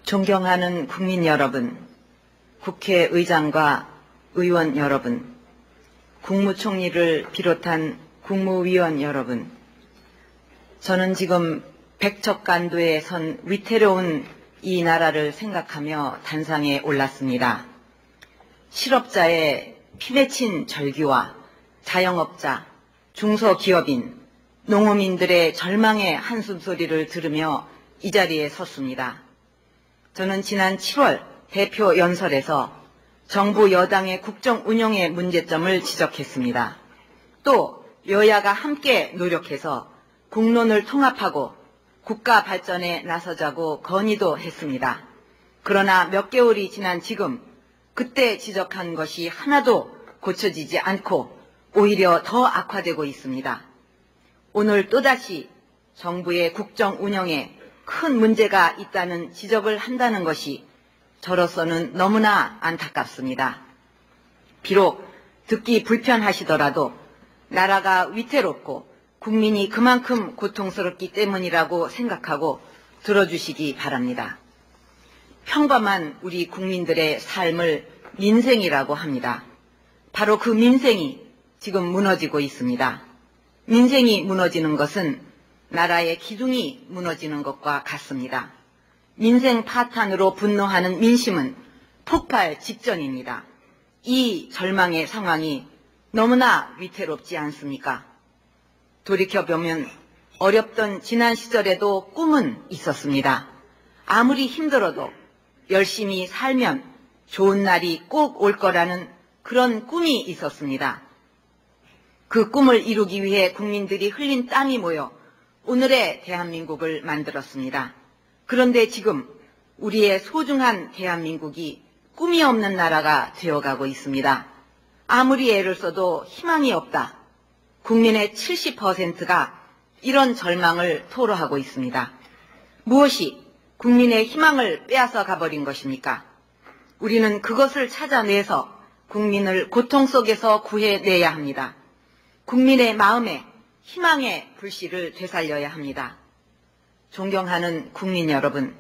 존경하는 국민 여러분, 국회의장과 의원 여러분, 국무총리를 비롯한 국무위원 여러분, 저는 지금 백척간도에 선 위태로운 이 나라를 생각하며 단상에 올랐습니다. 실업자의 피맺힌 절규와 자영업자, 중소기업인, 농어민들의 절망의 한숨소리를 들으며 이 자리에 섰습니다. 저는 지난 7월 대표 연설에서 정부 여당의 국정 운영의 문제점을 지적했습니다. 또 여야가 함께 노력해서 국론을 통합하고 국가 발전에 나서자고 건의도 했습니다. 그러나 몇 개월이 지난 지금 그때 지적한 것이 하나도 고쳐지지 않고 오히려 더 악화되고 있습니다. 오늘 또다시 정부의 국정 운영에 큰 문제가 있다는 지적을 한다는 것이 저로서는 너무나 안타깝습니다. 비록 듣기 불편하시더라도 나라가 위태롭고 국민이 그만큼 고통스럽기 때문이라고 생각하고 들어주시기 바랍니다. 평범한 우리 국민들의 삶을 민생이라고 합니다. 바로 그 민생이 지금 무너지고 있습니다. 민생이 무너지는 것은 나라의 기둥이 무너지는 것과 같습니다. 민생 파탄으로 분노하는 민심은 폭발 직전입니다. 이 절망의 상황이 너무나 위태롭지 않습니까? 돌이켜보면 어렵던 지난 시절에도 꿈은 있었습니다. 아무리 힘들어도 열심히 살면 좋은 날이 꼭 올 거라는 그런 꿈이 있었습니다. 그 꿈을 이루기 위해 국민들이 흘린 땀이 모여 오늘의 대한민국을 만들었습니다. 그런데 지금 우리의 소중한 대한민국이 꿈이 없는 나라가 되어가고 있습니다. 아무리 애를 써도 희망이 없다. 국민의 70%가 이런 절망을 토로하고 있습니다. 무엇이 국민의 희망을 빼앗아 가버린 것입니까? 우리는 그것을 찾아내서 국민을 고통 속에서 구해내야 합니다. 국민의 마음에 희망의 불씨를 되살려야 합니다. 존경하는 국민 여러분,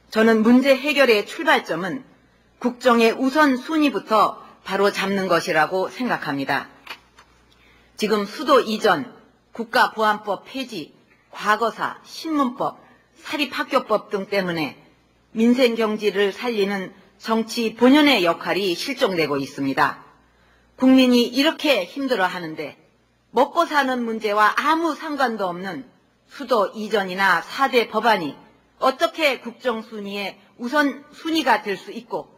저는 문제 해결의 출발점은 국정의 우선순위부터 바로 잡는 것이라고 생각합니다. 지금 수도 이전, 국가보안법 폐지, 과거사, 신문법, 사립학교법 등 때문에 민생경제를 살리는 정치 본연의 역할이 실종되고 있습니다. 국민이 이렇게 힘들어하는데 먹고 사는 문제와 아무 상관도 없는 수도 이전이나 4대 법안이 어떻게 국정순위의 우선순위가 될 수 있고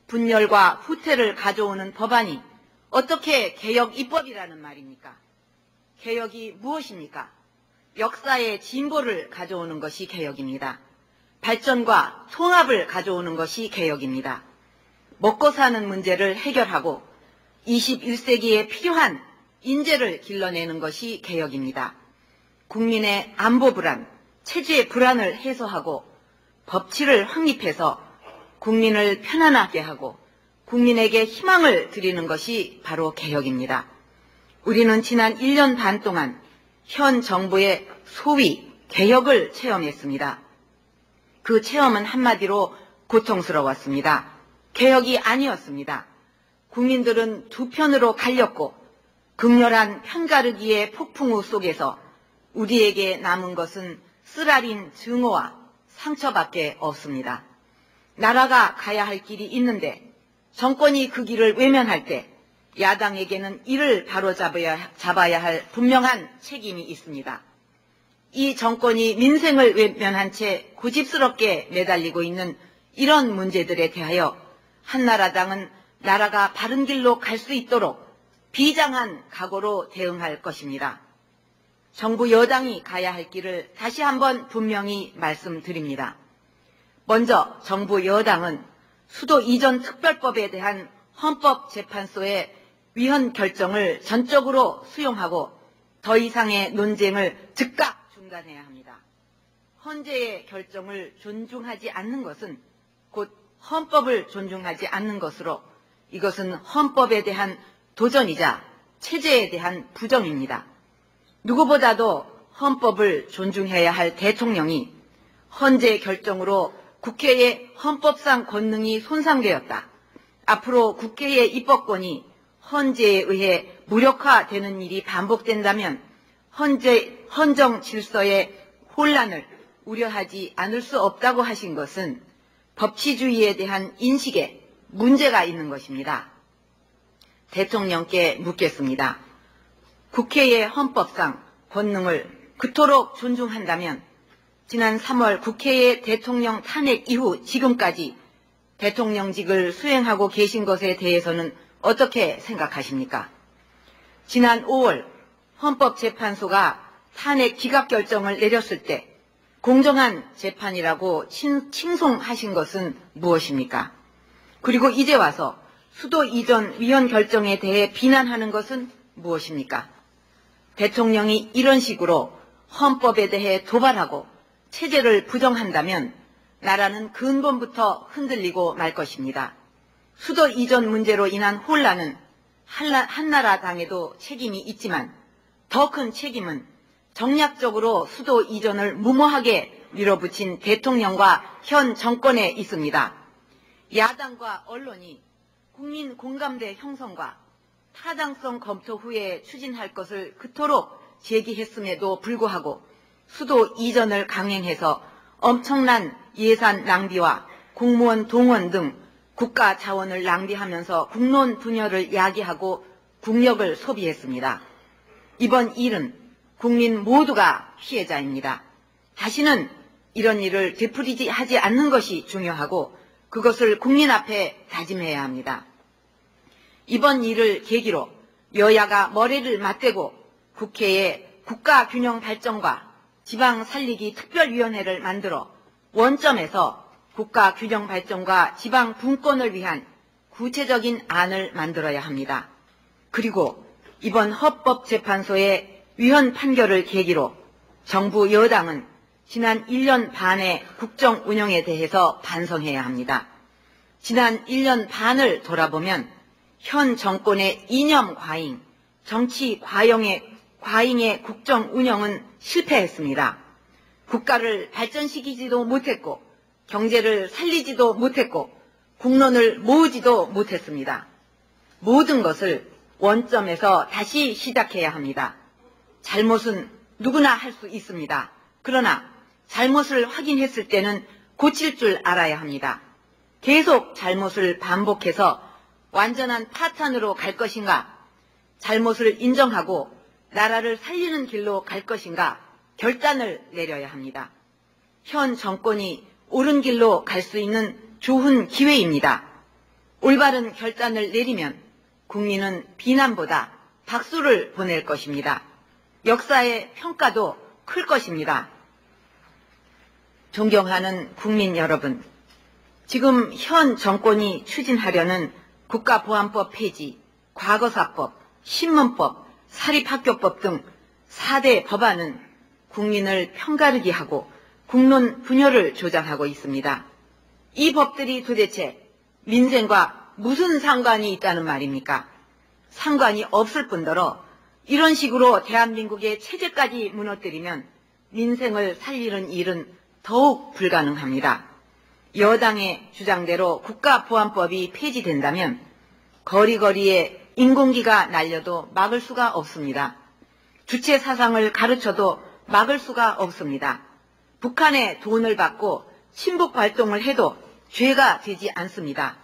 분열과 후퇴를 가져오는 법안이 어떻게 개혁 입법이라는 말입니까? 개혁이 무엇입니까? 역사의 진보를 가져오는 것이 개혁입니다. 발전과 통합을 가져오는 것이 개혁입니다. 먹고 사는 문제를 해결하고 21세기에 필요한 인재를 길러내는 것이 개혁입니다. 국민의 안보 불안, 체제 불안을 해소하고 법치를 확립해서 국민을 편안하게 하고 국민에게 희망을 드리는 것이 바로 개혁입니다. 우리는 지난 1년 반 동안 현 정부의 소위 개혁을 체험했습니다. 그 체험은 한마디로 고통스러웠습니다. 개혁이 아니었습니다. 국민들은 두 편으로 갈렸고 극렬한 편가르기의 폭풍우 속에서 우리에게 남은 것은 쓰라린 증오와 상처밖에 없습니다. 나라가 가야 할 길이 있는데 정권이 그 길을 외면할 때 야당에게는 이를 바로잡아야 할 분명한 책임이 있습니다. 이 정권이 민생을 외면한 채 고집스럽게 매달리고 있는 이런 문제들에 대하여 한나라당은 나라가 바른 길로 갈 수 있도록 비장한 각오로 대응할 것입니다. 정부 여당이 가야 할 길을 다시 한번 분명히 말씀드립니다. 먼저 정부 여당은 수도 이전 특별법에 대한 헌법재판소의 위헌 결정을 전적으로 수용하고 더 이상의 논쟁을 즉각 중단해야 합니다. 헌재의 결정을 존중하지 않는 것은 곧 헌법을 존중하지 않는 것으로 이것은 헌법에 대한 도전이자 체제에 대한 부정입니다. 누구보다도 헌법을 존중해야 할 대통령이 헌재 결정으로 국회의 헌법상 권능이 손상되었다. 앞으로 국회의 입법권이 헌재에 의해 무력화되는 일이 반복된다면 헌정 질서의 혼란을 우려하지 않을 수 없다고 하신 것은 법치주의에 대한 인식에 문제가 있는 것입니다. 대통령께 묻겠습니다. 국회의 헌법상 권능을 그토록 존중한다면 지난 3월 국회의 대통령 탄핵 이후 지금까지 대통령직을 수행하고 계신 것에 대해서는 어떻게 생각하십니까? 지난 5월 헌법재판소가 탄핵 기각결정을 내렸을 때 공정한 재판이라고 칭송하신 것은 무엇입니까? 그리고 이제 와서 수도 이전 위헌 결정에 대해 비난하는 것은 무엇입니까? 대통령이 이런 식으로 헌법에 대해 도발하고 체제를 부정한다면 나라는 근본부터 흔들리고 말 것입니다. 수도 이전 문제로 인한 혼란은 한나라당에도 책임이 있지만 더 큰 책임은 정략적으로 수도 이전을 무모하게 밀어붙인 대통령과 현 정권에 있습니다. 야당과 언론이 국민 공감대 형성과 타당성 검토 후에 추진할 것을 그토록 제기했음에도 불구하고 수도 이전을 강행해서 엄청난 예산 낭비와 공무원 동원 등 국가 자원을 낭비하면서 국론 분열을 야기하고 국력을 소비했습니다. 이번 일은 국민 모두가 피해자입니다. 다시는 이런 일을 되풀이지 하지 않는 것이 중요하고 그것을 국민 앞에 다짐해야 합니다. 이번 일을 계기로 여야가 머리를 맞대고 국회에 국가균형 발전과 지방 살리기 특별위원회를 만들어 원점에서 국가균형 발전과 지방 분권을 위한 구체적인 안을 만들어야 합니다. 그리고 이번 헌법재판소의 위헌 판결을 계기로 정부 여당은 지난 1년 반의 국정 운영에 대해서 반성해야 합니다. 지난 1년 반을 돌아보면 현 정권의 이념 과잉, 정치 과잉의 국정 운영은 실패했습니다. 국가를 발전시키지도 못했고 경제를 살리지도 못했고 국론을 모으지도 못했습니다. 모든 것을 원점에서 다시 시작해야 합니다. 잘못은 누구나 할 수 있습니다. 그러나 잘못을 확인했을 때는 고칠 줄 알아야 합니다. 계속 잘못을 반복해서 완전한 파탄으로 갈 것인가, 잘못을 인정하고 나라를 살리는 길로 갈 것인가 결단을 내려야 합니다. 현 정권이 옳은 길로 갈 수 있는 좋은 기회입니다. 올바른 결단을 내리면 국민은 비난보다 박수를 보낼 것입니다. 역사의 평가도 클 것입니다. 존경하는 국민 여러분, 지금 현 정권이 추진하려는 국가보안법 폐지, 과거사법, 신문법, 사립학교법 등 4대 법안은 국민을 편가르기 하고 국론 분열을 조장하고 있습니다. 이 법들이 도대체 민생과 무슨 상관이 있다는 말입니까? 상관이 없을 뿐더러 이런 식으로 대한민국의 체제까지 무너뜨리면 민생을 살리는 일은 더욱 불가능합니다. 여당의 주장대로 국가보안법이 폐지된다면 거리거리에 인공기가 날려도 막을 수가 없습니다. 주체 사상을 가르쳐도 막을 수가 없습니다. 북한의 돈을 받고 친북 활동을 해도 죄가 되지 않습니다.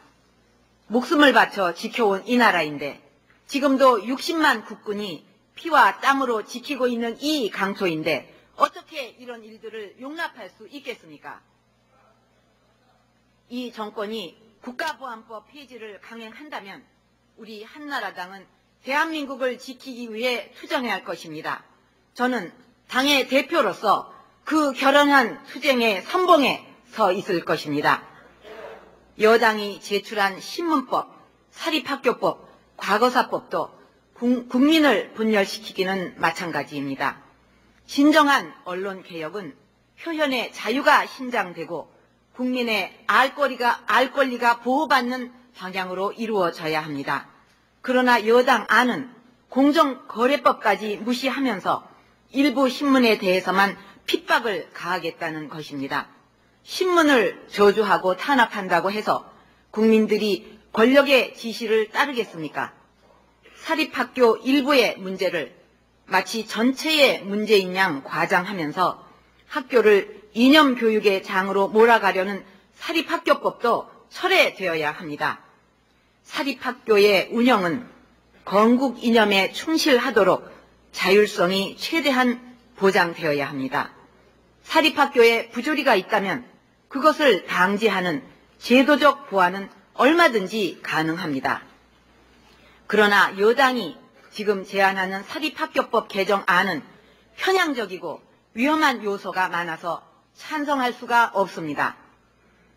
목숨을 바쳐 지켜온 이 나라인데 지금도 60만 국군이 피와 땀으로 지키고 있는 이 강토인데 어떻게 이런 일들을 용납할 수 있겠습니까? 이 정권이 국가보안법 폐지를 강행한다면 우리 한나라당은 대한민국을 지키기 위해 투쟁해야 할 것입니다. 저는 당의 대표로서 그 결연한 투쟁의 선봉에 서 있을 것입니다. 여당이 제출한 신문법, 사립학교법, 과거사법도 국민을 분열시키기는 마찬가지입니다. 진정한 언론개혁은 표현의 자유가 신장되고 국민의 알 권리가 보호받는 방향으로 이루어져야 합니다. 그러나 여당 안은 공정거래법까지 무시하면서 일부 신문에 대해서만 핍박을 가하겠다는 것입니다. 신문을 저주하고 탄압한다고 해서 국민들이 권력의 지시를 따르겠습니까? 사립학교 일부의 문제를 마치 전체의 문제인 양 과장하면서 학교를 이념교육의 장으로 몰아가려는 사립학교법도 철회되어야 합니다. 사립학교의 운영은 건국 이념에 충실하도록 자율성이 최대한 보장되어야 합니다. 사립학교에 부조리가 있다면 그것을 방지하는 제도적 보완은 얼마든지 가능합니다. 그러나 여당이 지금 제안하는 사립학교법 개정안은 편향적이고 위험한 요소가 많아서 찬성할 수가 없습니다.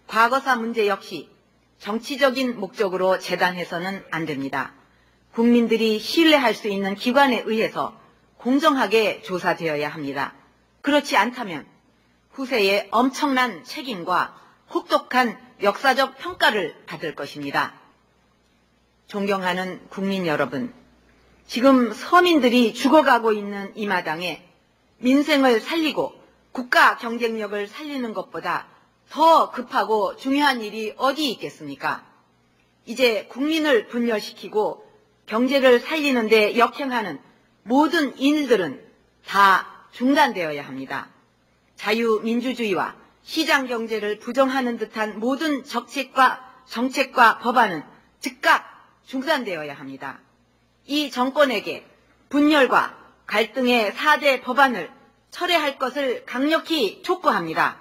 과거사 문제 역시 정치적인 목적으로 재단해서는 안 됩니다. 국민들이 신뢰할 수 있는 기관에 의해서 공정하게 조사되어야 합니다. 그렇지 않다면 후세에 엄청난 책임과 혹독한 역사적 평가를 받을 것입니다. 존경하는 국민 여러분, 지금 서민들이 죽어가고 있는 이 마당에 민생을 살리고 국가 경쟁력을 살리는 것보다 더 급하고 중요한 일이 어디 있겠습니까? 이제 국민을 분열시키고 경제를 살리는 데 역행하는 모든 일들은 다 중단되어야 합니다. 자유민주주의와 시장경제를 부정하는 듯한 모든 정책과 법안은 즉각 중단되어야 합니다. 이 정권에게 분열과 갈등의 4대 법안을 철회할 것을 강력히 촉구합니다.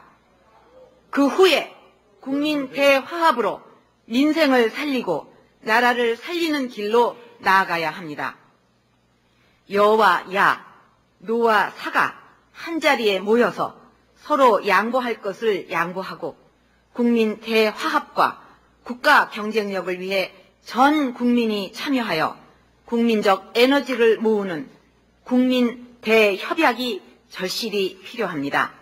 그 후에 국민 대화합으로 민생을 살리고 나라를 살리는 길로 나아가야 합니다. 여와 야, 노와 사가 한자리에 모여서 서로 양보할 것을 양보하고 국민 대화합과 국가 경쟁력을 위해 전 국민이 참여하여 국민적 에너지를 모으는 국민 대협약이 절실히 필요합니다.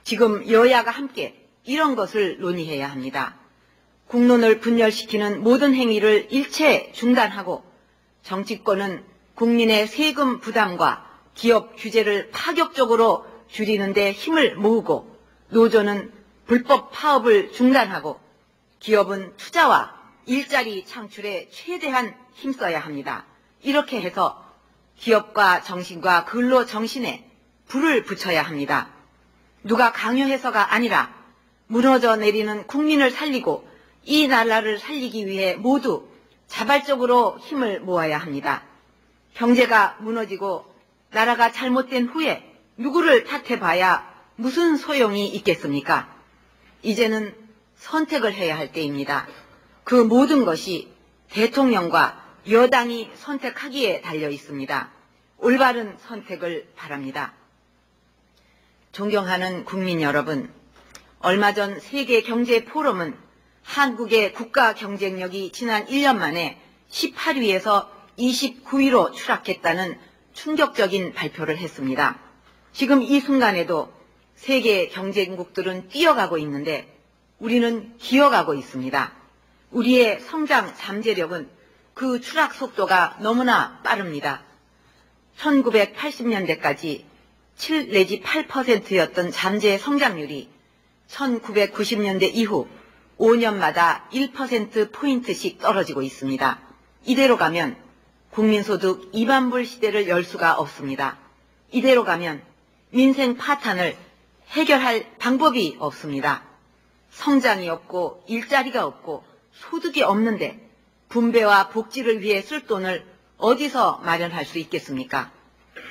지금 여야가 함께 이런 것을 논의해야 합니다. 국론을 분열시키는 모든 행위를 일체 중단하고 정치권은 국민의 세금 부담과 기업 규제를 파격적으로 줄이는 데 힘을 모으고 노조는 불법 파업을 중단하고 기업은 투자와 일자리 창출에 최대한 힘써야 합니다. 이렇게 해서 기업과 정신과 근로 정신에 불을 붙여야 합니다. 누가 강요해서가 아니라 무너져 내리는 국민을 살리고 이 나라를 살리기 위해 모두 자발적으로 힘을 모아야 합니다. 경제가 무너지고 나라가 잘못된 후에 누구를 탓해봐야 무슨 소용이 있겠습니까? 이제는 선택을 해야 할 때입니다. 그 모든 것이 대통령과 여당이 선택하기에 달려 있습니다. 올바른 선택을 바랍니다. 존경하는 국민 여러분, 얼마 전 세계경제포럼은 한국의 국가 경쟁력이 지난 1년 만에 18위에서 29위로 추락했다는 충격적인 발표를 했습니다. 지금 이 순간에도 세계 경쟁국들은 뛰어가고 있는데 우리는 기어가고 있습니다. 우리의 성장 잠재력은 그 추락 속도가 너무나 빠릅니다. 1980년대까지 7 내지 8%였던 잠재 성장률이 1990년대 이후 5년마다 1%포인트씩 떨어지고 있습니다. 이대로 가면 국민소득 2만불 시대를 열 수가 없습니다. 이대로 가면 민생 파탄을 해결할 방법이 없습니다. 성장이 없고 일자리가 없고 소득이 없는데 분배와 복지를 위해 쓸 돈을 어디서 마련할 수 있겠습니까?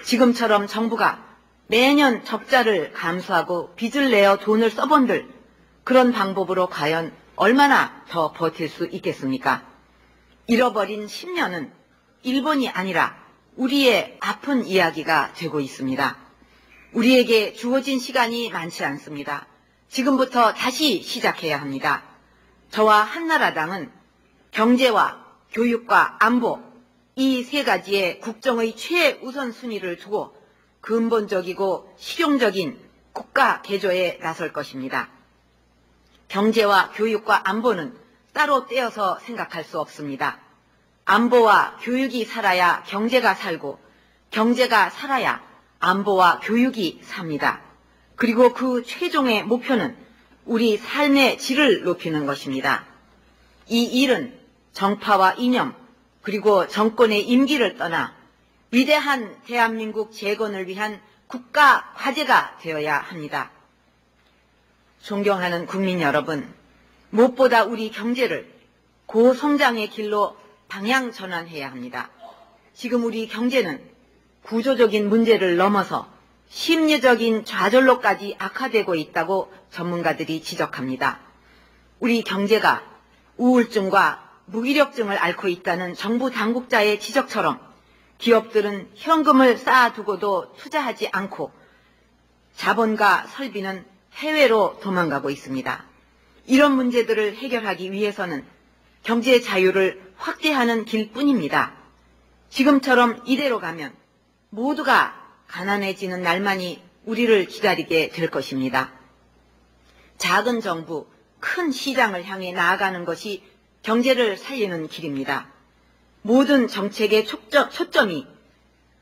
지금처럼 정부가 매년 적자를 감수하고 빚을 내어 돈을 써본들 그런 방법으로 과연 얼마나 더 버틸 수 있겠습니까? 잃어버린 10년은 일본이 아니라 우리의 아픈 이야기가 되고 있습니다. 우리에게 주어진 시간이 많지 않습니다. 지금부터 다시 시작해야 합니다. 저와 한나라당은 경제와 교육과 안보 이 세 가지의 국정의 최우선순위를 두고 근본적이고 실용적인 국가 개조에 나설 것입니다. 경제와 교육과 안보는 따로 떼어서 생각할 수 없습니다. 안보와 교육이 살아야 경제가 살고 경제가 살아야 안보와 교육이 삽니다. 그리고 그 최종의 목표는 우리 삶의 질을 높이는 것입니다. 이 일은 정파와 이념 그리고 정권의 임기를 떠나 위대한 대한민국 재건을 위한 국가 과제가 되어야 합니다. 존경하는 국민 여러분, 무엇보다 우리 경제를 고성장의 길로 방향 전환해야 합니다. 지금 우리 경제는 구조적인 문제를 넘어서 심리적인 좌절로까지 악화되고 있다고 전문가들이 지적합니다. 우리 경제가 우울증과 무기력증을 앓고 있다는 정부 당국자의 지적처럼 기업들은 현금을 쌓아두고도 투자하지 않고 자본과 설비는 해외로 도망가고 있습니다. 이런 문제들을 해결하기 위해서는 경제 자유를 확대하는 길뿐입니다. 지금처럼 이대로 가면 모두가 가난해지는 날만이 우리를 기다리게 될 것입니다. 작은 정부, 큰 시장을 향해 나아가는 것이 경제를 살리는 길입니다. 모든 정책의 초점이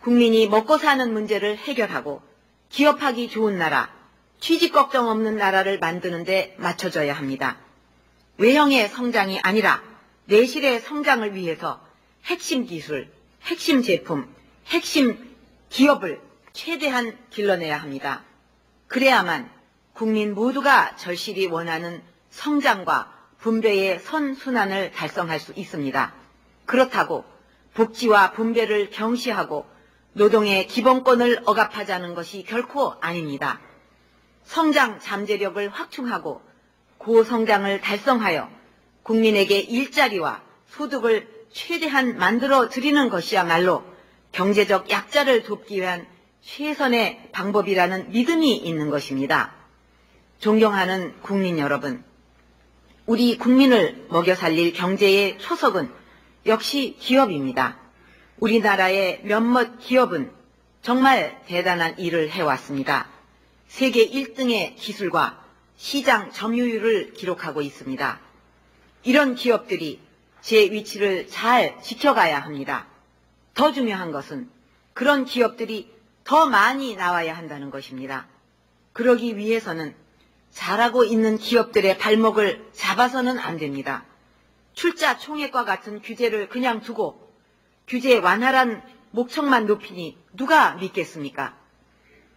국민이 먹고 사는 문제를 해결하고 기업하기 좋은 나라, 취직 걱정 없는 나라를 만드는 데 맞춰져야 합니다. 외형의 성장이 아니라 내실의 성장을 위해서 핵심 기술, 핵심 제품, 핵심 기업을 최대한 길러내야 합니다. 그래야만 국민 모두가 절실히 원하는 성장과 분배의 선순환을 달성할 수 있습니다. 그렇다고 복지와 분배를 경시하고 노동의 기본권을 억압하자는 것이 결코 아닙니다. 성장 잠재력을 확충하고 고성장을 달성하여 국민에게 일자리와 소득을 최대한 만들어 드리는 것이야말로 경제적 약자를 돕기 위한 최선의 방법이라는 믿음이 있는 것입니다. 존경하는 국민 여러분, 우리 국민을 먹여 살릴 경제의 초석은 역시 기업입니다. 우리나라의 몇몇 기업은 정말 대단한 일을 해왔습니다. 세계 1등의 기술과 시장 점유율을 기록하고 있습니다. 이런 기업들이 제 위치를 잘 지켜가야 합니다. 더 중요한 것은 그런 기업들이 더 많이 나와야 한다는 것입니다. 그러기 위해서는 잘하고 있는 기업들의 발목을 잡아서는 안 됩니다. 출자 총액과 같은 규제를 그냥 두고 규제 완화란 목청만 높이니 누가 믿겠습니까?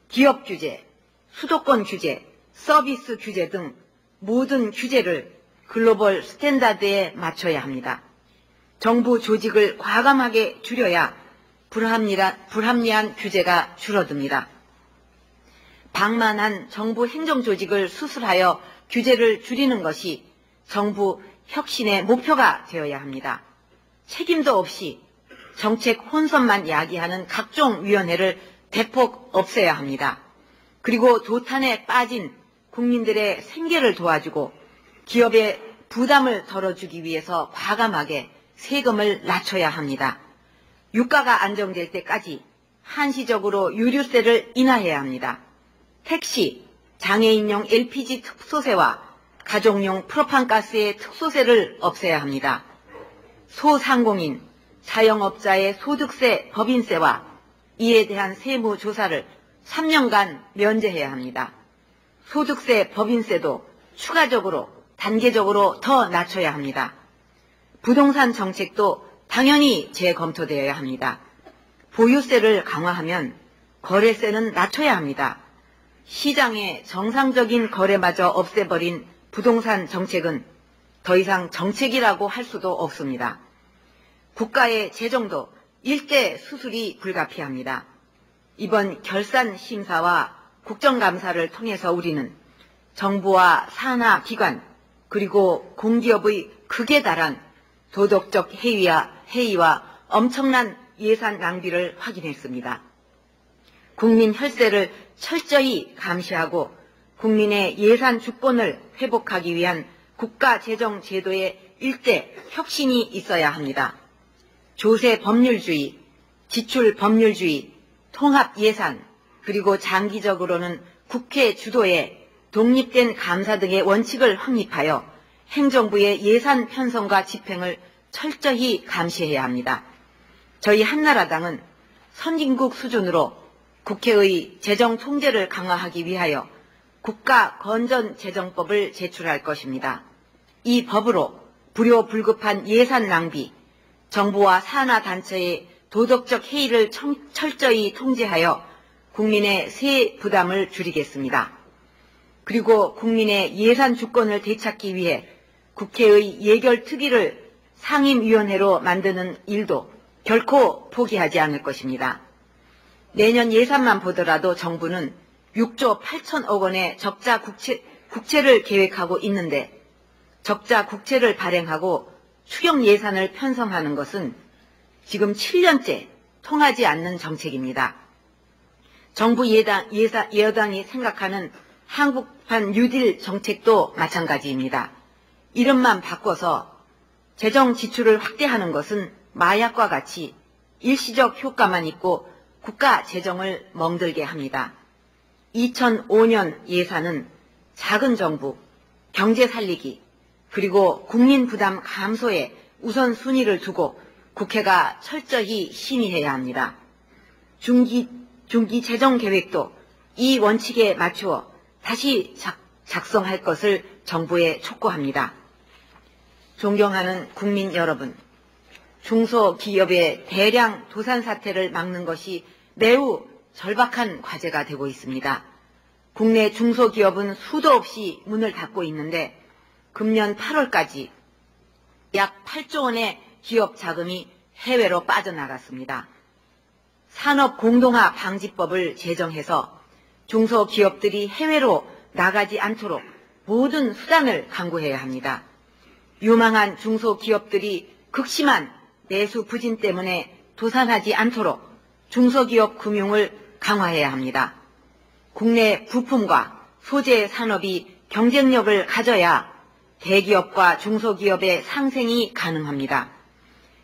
기업 규제, 수도권 규제, 서비스 규제 등 모든 규제를 글로벌 스탠다드에 맞춰야 합니다. 정부 조직을 과감하게 줄여야 불합리한 규제가 줄어듭니다. 방만한 정부 행정조직을 수술하여 규제를 줄이는 것이 정부 혁신의 목표가 되어야 합니다. 책임도 없이 정책 혼선만 야기하는 각종 위원회를 대폭 없애야 합니다. 그리고 도탄에 빠진 국민들의 생계를 도와주고 기업의 부담을 덜어주기 위해서 과감하게 세금을 낮춰야 합니다. 유가가 안정될 때까지 한시적으로 유류세를 인하해야 합니다. 택시, 장애인용 LPG 특소세와 가족용 프로판가스의 특소세를 없애야 합니다. 소상공인, 자영업자의 소득세, 법인세와 이에 대한 세무조사를 3년간 면제해야 합니다. 소득세, 법인세도 추가적으로, 단계적으로 더 낮춰야 합니다. 부동산 정책도 당연히 재검토되어야 합니다. 보유세를 강화하면 거래세는 낮춰야 합니다. 시장의 정상적인 거래마저 없애버린 부동산 정책은 더 이상 정책이라고 할 수도 없습니다. 국가의 재정도 일대 수술이 불가피합니다. 이번 결산 심사와 국정감사를 통해서 우리는 정부와 산하 기관 그리고 공기업의 극에 달한 도덕적 해이와 엄청난 예산 낭비를 확인했습니다. 국민 혈세를 철저히 감시하고 국민의 예산 주권을 회복하기 위한 국가재정 제도의 일대 혁신이 있어야 합니다. 조세 법률주의, 지출 법률주의, 통합 예산, 그리고 장기적으로는 국회 주도의 독립된 감사 등의 원칙을 확립하여 행정부의 예산 편성과 집행을 철저히 감시해야 합니다. 저희 한나라당은 선진국 수준으로 국회의 재정 통제를 강화하기 위하여 국가건전재정법을 제출할 것입니다. 이 법으로 불효불급한 예산 낭비, 정부와 산하단체의 도덕적 해이를 철저히 통제하여 국민의 세 부담을 줄이겠습니다. 그리고 국민의 예산 주권을 되찾기 위해 국회의 예결특위를 상임위원회로 만드는 일도 결코 포기하지 않을 것입니다. 내년 예산만 보더라도 정부는 6조 8천억 원의 적자 국채를 계획하고 있는데 적자 국채를 발행하고 추경 예산을 편성하는 것은 지금 7년째 통하지 않는 정책입니다. 정부 여당이 생각하는 한국판 뉴딜 정책도 마찬가지입니다. 이름만 바꿔서 재정 지출을 확대하는 것은 마약과 같이 일시적 효과만 있고 국가 재정을 멍들게 합니다. 2005년 예산은 작은 정부, 경제 살리기, 그리고 국민 부담 감소에 우선순위를 두고 국회가 철저히 심의해야 합니다. 중기 재정 계획도 이 원칙에 맞추어 다시 작성할 것을 정부에 촉구합니다. 존경하는 국민 여러분, 중소기업의 대량 도산 사태를 막는 것이 매우 절박한 과제가 되고 있습니다. 국내 중소기업은 수도 없이 문을 닫고 있는데 금년 8월까지 약 8조 원의 기업 자금이 해외로 빠져나갔습니다. 산업공동화 방지법을 제정해서 중소기업들이 해외로 나가지 않도록 모든 수단을 강구해야 합니다. 유망한 중소기업들이 극심한 내수 부진 때문에 도산하지 않도록 중소기업 금융을 강화해야 합니다. 국내 부품과 소재 산업이 경쟁력을 가져야 대기업과 중소기업의 상생이 가능합니다.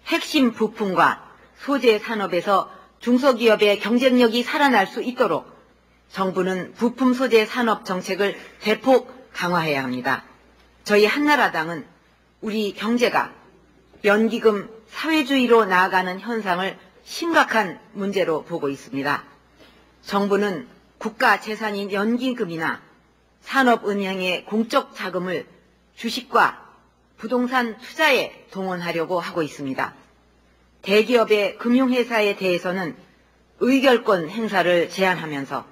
핵심 부품과 소재 산업에서 중소기업의 경쟁력이 살아날 수 있도록 정부는 부품 소재 산업 정책을 대폭 강화해야 합니다. 저희 한나라당은 우리 경제가 연기금 사회주의로 나아가는 현상을 심각한 문제로 보고 있습니다. 정부는 국가 재산인 연기금이나 산업은행의 공적 자금을 주식과 부동산 투자에 동원하려고 하고 있습니다. 대기업의 금융회사에 대해서는 의결권 행사를 제한하면서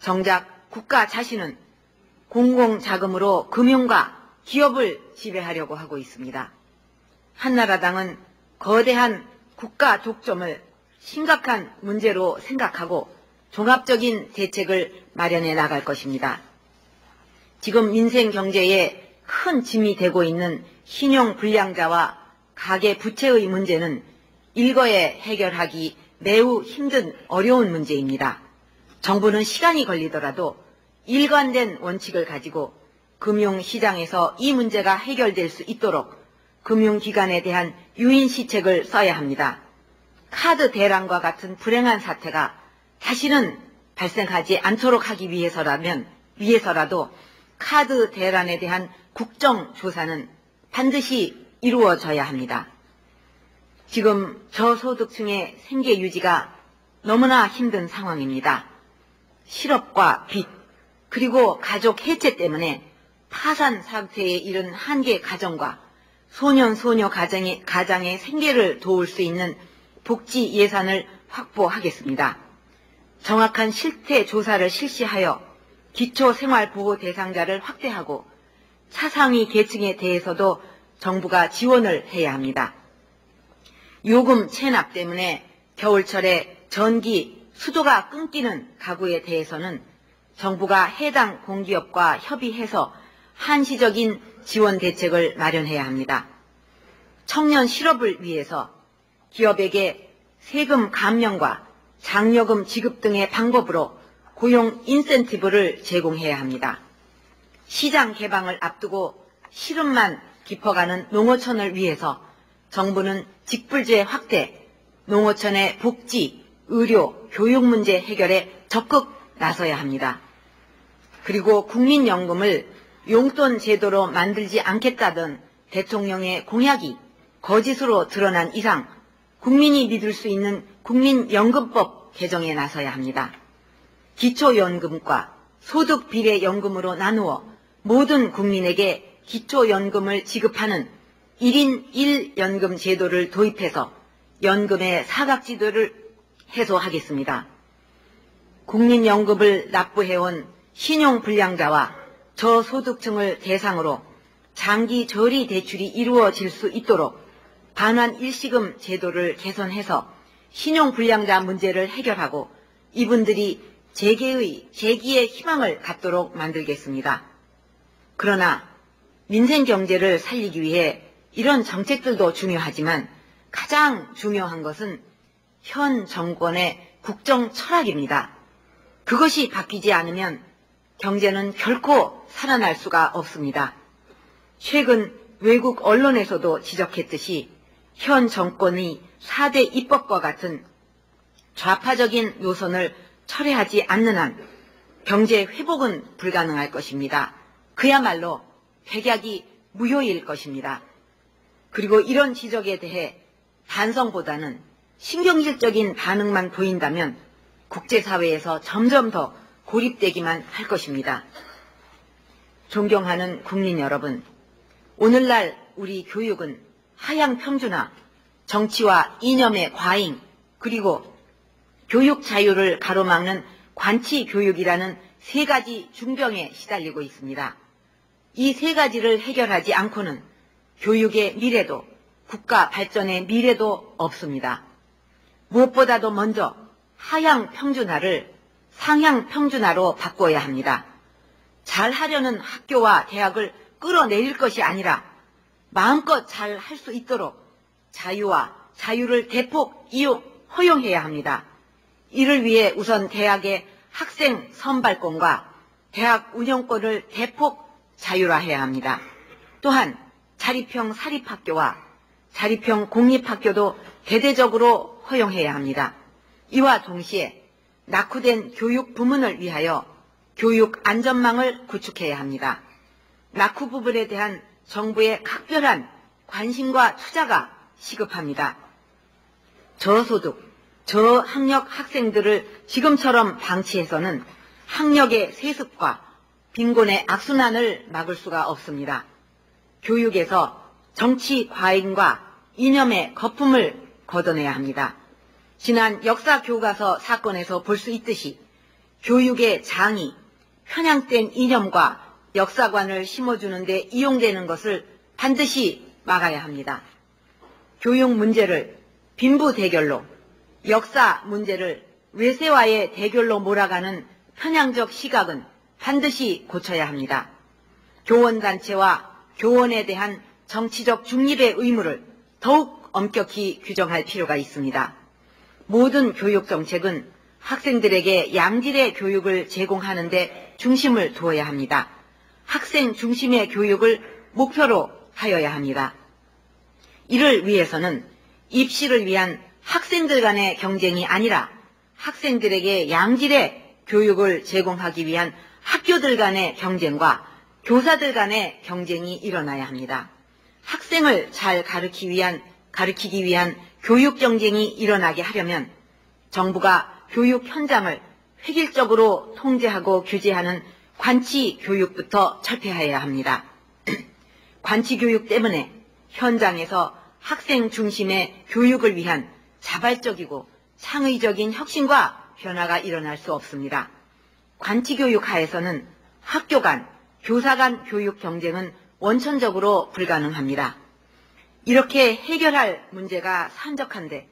정작 국가 자신은 공공자금으로 금융과 기업을 지배하려고 하고 있습니다. 한나라당은 거대한 국가 독점을 심각한 문제로 생각하고 종합적인 대책을 마련해 나갈 것입니다. 지금 민생 경제에 큰 짐이 되고 있는 신용불량자와 가계부채의 문제는 일거에 해결하기 매우 힘든 어려운 문제입니다. 정부는 시간이 걸리더라도 일관된 원칙을 가지고 금융시장에서 이 문제가 해결될 수 있도록 금융기관에 대한 유인시책을 써야 합니다. 카드 대란과 같은 불행한 사태가 다시는 발생하지 않도록 하기 위해서라도 카드 대란에 대한 국정조사는 반드시 이루어져야 합니다. 지금 저소득층의 생계 유지가 너무나 힘든 상황입니다. 실업과 빚, 그리고 가족 해체 때문에 파산 상태에 이른 한 개 가정과 소년, 소녀 가장의 생계를 도울 수 있는 복지 예산을 확보하겠습니다. 정확한 실태 조사를 실시하여 기초생활보호 대상자를 확대하고 차상위 계층에 대해서도 정부가 지원을 해야 합니다. 요금 체납 때문에 겨울철에 전기, 수도가 끊기는 가구에 대해서는 정부가 해당 공기업과 협의해서 한시적인 지원 대책을 마련해야 합니다. 청년 실업을 위해서 기업에게 세금 감면과 장려금 지급 등의 방법으로 고용 인센티브를 제공해야 합니다. 시장 개방을 앞두고 시름만 깊어가는 농어촌을 위해서 정부는 직불제 확대, 농어촌의 복지, 의료, 교육 문제 해결에 적극 나서야 합니다. 그리고 국민연금을 용돈 제도로 만들지 않겠다던 대통령의 공약이 거짓으로 드러난 이상 국민이 믿을 수 있는 국민연금법 개정에 나서야 합니다. 기초연금과 소득비례연금으로 나누어 모든 국민에게 기초연금을 지급하는 1인 1연금 제도를 도입해서 연금의 사각지대를 해소하겠습니다. 국민연금을 납부해온 신용불량자와 저소득층을 대상으로 장기 저리 대출이 이루어질 수 있도록 반환 일시금 제도를 개선해서 신용불량자 문제를 해결하고 이분들이 재기의 희망을 갖도록 만들겠습니다. 그러나 민생경제를 살리기 위해 이런 정책들도 중요하지만 가장 중요한 것은 현 정권의 국정 철학입니다. 그것이 바뀌지 않으면 경제는 결코 살아날 수가 없습니다. 최근 외국 언론에서도 지적했듯이 현 정권이 4대 입법과 같은 좌파적인 노선을 철회하지 않는 한 경제 회복은 불가능할 것입니다. 그야말로 백약이 무효일 것입니다. 그리고 이런 지적에 대해 반성보다는 신경질적인 반응만 보인다면 국제사회에서 점점 더 고립되기만 할 것입니다. 존경하는 국민 여러분, 오늘날 우리 교육은 하향 평준화, 정치와 이념의 과잉, 그리고 교육 자유를 가로막는 관치 교육이라는 세 가지 중병에 시달리고 있습니다. 이 세 가지를 해결하지 않고는 교육의 미래도 국가 발전의 미래도 없습니다. 무엇보다도 먼저 하향 평준화를 상향 평준화로 바꿔야 합니다. 잘하려는 학교와 대학을 끌어내릴 것이 아니라 마음껏 잘 할 수 있도록 자유와 자유를 대폭 허용해야 합니다. 이를 위해 우선 대학의 학생 선발권과 대학 운영권을 대폭 자율화해야 합니다. 또한 자립형 사립학교와 자립형 공립학교도 대대적으로 허용해야 합니다. 이와 동시에 낙후된 교육 부문을 위하여 교육 안전망을 구축해야 합니다. 낙후 부분에 대한 정부의 각별한 관심과 투자가 시급합니다. 저소득, 저학력 학생들을 지금처럼 방치해서는 학력의 세습과 빈곤의 악순환을 막을 수가 없습니다. 교육에서 정치 과잉과 이념의 거품을 걷어내야 합니다. 지난 역사 교과서 사건에서 볼 수 있듯이 교육의 장이 편향된 이념과 역사관을 심어주는 데 이용되는 것을 반드시 막아야 합니다. 교육 문제를 빈부 대결로, 역사 문제를 외세와의 대결로 몰아가는 편향적 시각은 반드시 고쳐야 합니다. 교원단체와 교원에 대한 정치적 중립의 의무를 더욱 엄격히 규정할 필요가 있습니다. 모든 교육 정책은 학생들에게 양질의 교육을 제공하는 데 중심을 두어야 합니다. 학생 중심의 교육을 목표로 하여야 합니다. 이를 위해서는 입시를 위한 학생들 간의 경쟁이 아니라 학생들에게 양질의 교육을 제공하기 위한 학교들 간의 경쟁과 교사들 간의 경쟁이 일어나야 합니다. 학생을 잘 가르치기 위한 교육 경쟁이 일어나게 하려면 정부가 교육 현장을 획일적으로 통제하고 규제하는 관치 교육부터 철폐해야 합니다. 관치 교육 때문에 현장에서 학생 중심의 교육을 위한 자발적이고 창의적인 혁신과 변화가 일어날 수 없습니다. 관치 교육 하에서는 학교 간, 교사 간 교육 경쟁은 원천적으로 불가능합니다. 이렇게 해결할 문제가 산적한데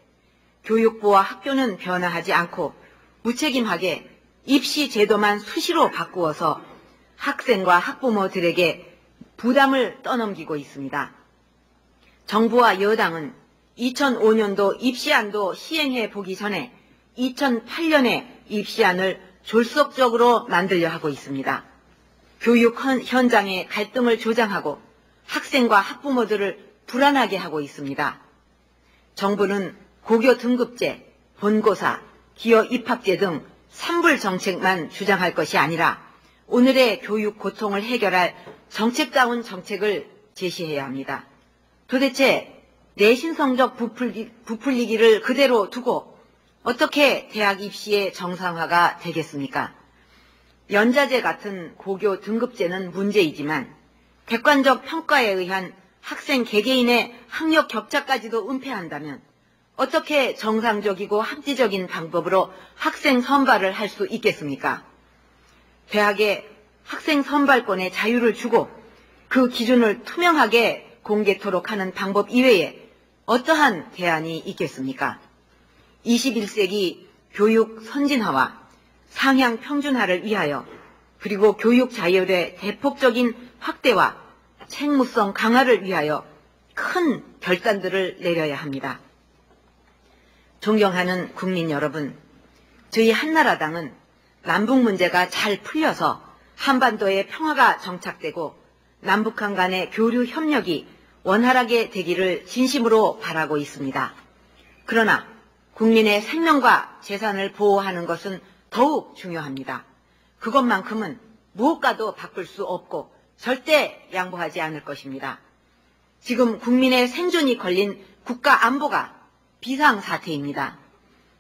교육부와 학교는 변화하지 않고 무책임하게 입시 제도만 수시로 바꾸어서 학생과 학부모들에게 부담을 떠넘기고 있습니다. 정부와 여당은 2005년도 입시안도 시행해 보기 전에 2008년에 입시안을 졸속적으로 만들려 하고 있습니다. 교육 현장의 갈등을 조장하고 학생과 학부모들을 불안하게 하고 있습니다. 정부는 고교 등급제, 본고사, 기여 입학제 등 산불 정책만 주장할 것이 아니라 오늘의 교육 고통을 해결할 정책다운 정책을 제시해야 합니다. 도대체 내신 성적 부풀리기를 그대로 두고 어떻게 대학 입시의 정상화가 되겠습니까? 연자제 같은 고교 등급제는 문제이지만 객관적 평가에 의한 학생 개개인의 학력 격차까지도 은폐한다면 어떻게 정상적이고 합리적인 방법으로 학생 선발을 할 수 있겠습니까? 대학에 학생 선발권의 자유를 주고 그 기준을 투명하게 공개토록 하는 방법 이외에 어떠한 대안이 있겠습니까? 21세기 교육 선진화와 상향 평준화를 위하여 그리고 교육 자율의 대폭적인 확대와 책무성 강화를 위하여 큰 결단들을 내려야 합니다. 존경하는 국민 여러분, 저희 한나라당은 남북 문제가 잘 풀려서 한반도의 평화가 정착되고 남북한 간의 교류 협력이 원활하게 되기를 진심으로 바라고 있습니다. 그러나 국민의 생명과 재산을 보호하는 것은 더욱 중요합니다. 그것만큼은 무엇과도 바꿀 수 없고 절대 양보하지 않을 것입니다. 지금 국민의 생존이 걸린 국가 안보가 비상사태입니다.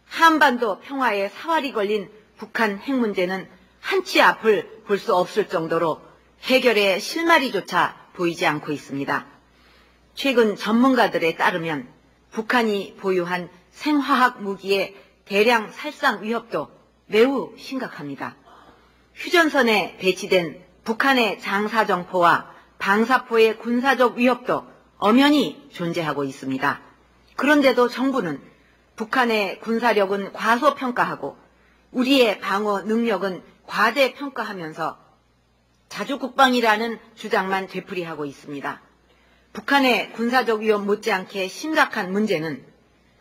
한반도 평화에 사활이 걸린 북한 핵 문제는 한치 앞을 볼 수 없을 정도로 해결의 실마리조차 보이지 않고 있습니다. 최근 전문가들에 따르면 북한이 보유한 생화학 무기의 대량 살상 위협도 매우 심각합니다. 휴전선에 배치된 북한의 장사정포와 방사포의 군사적 위협도 엄연히 존재하고 있습니다. 그런데도 정부는 북한의 군사력은 과소평가하고 우리의 방어 능력은 과대평가하면서 자주국방이라는 주장만 되풀이하고 있습니다. 북한의 군사적 위협 못지않게 심각한 문제는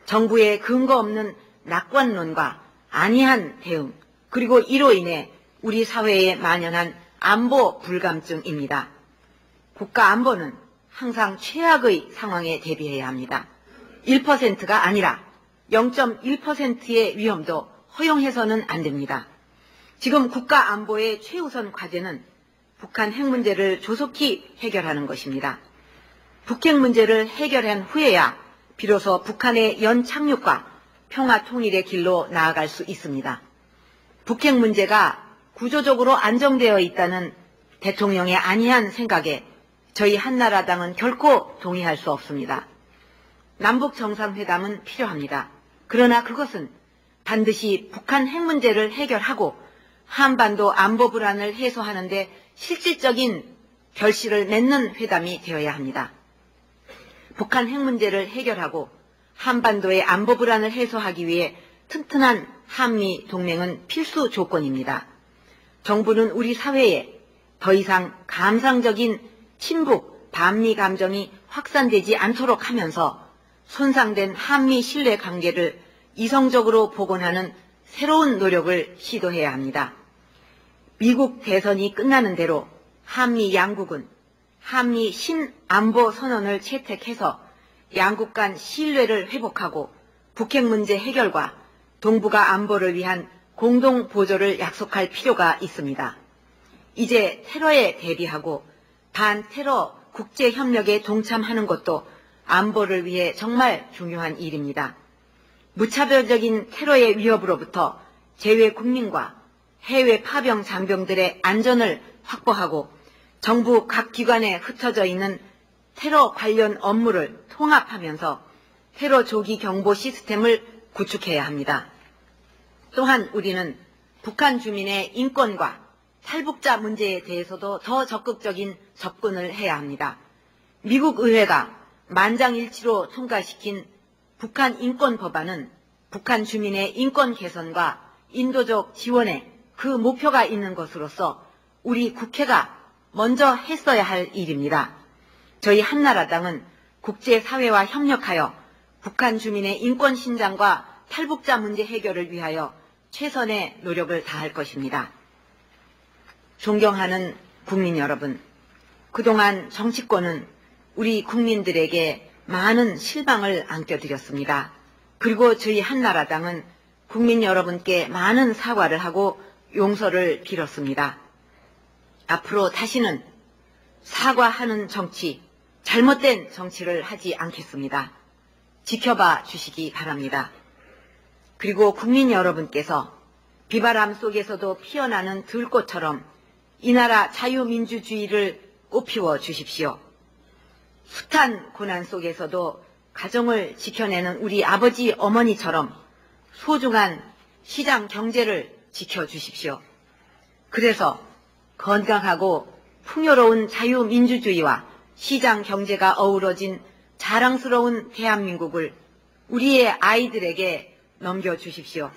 정부의 근거 없는 낙관론과 안이한 대응, 그리고 이로 인해 우리 사회에 만연한 안보 불감증입니다. 국가 안보는 항상 최악의 상황에 대비해야 합니다. 1%가 아니라 0.1%의 위험도 허용해서는 안 됩니다. 지금 국가 안보의 최우선 과제는 북한 핵 문제를 조속히 해결하는 것입니다. 북핵 문제를 해결한 후에야 비로소 북한의 연착륙과 평화 통일의 길로 나아갈 수 있습니다. 북핵 문제가 구조적으로 안정되어 있다는 대통령의 안이한 생각에 저희 한나라당은 결코 동의할 수 없습니다. 남북 정상회담은 필요합니다. 그러나 그것은 반드시 북한 핵 문제를 해결하고 한반도 안보 불안을 해소하는 데 실질적인 결실을 맺는 회담이 되어야 합니다. 북한 핵 문제를 해결하고 한반도의 안보 불안을 해소하기 위해 튼튼한 한미 동맹은 필수 조건입니다. 정부는 우리 사회에 더 이상 감상적인 친북, 반미 감정이 확산되지 않도록 하면서 손상된 한미 신뢰 관계를 이성적으로 복원하는 새로운 노력을 시도해야 합니다. 미국 대선이 끝나는 대로 한미 양국은 한미 신안보 선언을 채택해서 양국 간 신뢰를 회복하고 북핵 문제 해결과 동북아 안보를 위한 공동 보조를 약속할 필요가 있습니다. 이제 테러에 대비하고 반테러 국제협력에 동참하는 것도 안보를 위해 정말 중요한 일입니다. 무차별적인 테러의 위협으로부터 제외 국민과 해외 파병 장병들의 안전을 확보하고 정부 각 기관에 흩어져 있는 테러 관련 업무를 통합하면서 테러 조기 경보 시스템을 구축해야 합니다. 또한 우리는 북한 주민의 인권과 탈북자 문제에 대해서도 더 적극적인 접근을 해야 합니다. 미국 의회가 만장일치로 통과시킨 북한 인권 법안은 북한 주민의 인권 개선과 인도적 지원에 그 목표가 있는 것으로서 우리 국회가 먼저 했어야 할 일입니다. 저희 한나라당은 국제사회와 협력하여 북한 주민의 인권 신장과 탈북자 문제 해결을 위하여 최선의 노력을 다할 것입니다. 존경하는 국민 여러분, 그동안 정치권은 우리 국민들에게 많은 실망을 안겨드렸습니다. 그리고 저희 한나라당은 국민 여러분께 많은 사과를 하고 용서를 빌었습니다. 앞으로 다시는 사과하는 정치, 잘못된 정치를 하지 않겠습니다. 지켜봐 주시기 바랍니다. 그리고 국민 여러분께서 비바람 속에서도 피어나는 들꽃처럼 이 나라 자유민주주의를 꽃피워 주십시오. 숱한 고난 속에서도 가정을 지켜내는 우리 아버지 어머니처럼 소중한 시장 경제를 지켜주십시오. 그래서 건강하고 풍요로운 자유민주주의와 시장 경제가 어우러진 자랑스러운 대한민국을 우리의 아이들에게 넘겨주십시오.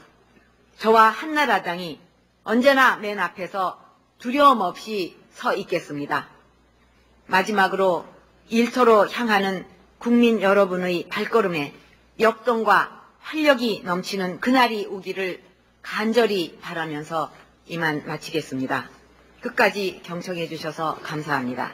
저와 한나라당이 언제나 맨 앞에서 두려움 없이 서 있겠습니다. 마지막으로 일터로 향하는 국민 여러분의 발걸음에 역동과 활력이 넘치는 그날이 오기를 간절히 바라면서 이만 마치겠습니다. 끝까지 경청해 주셔서 감사합니다.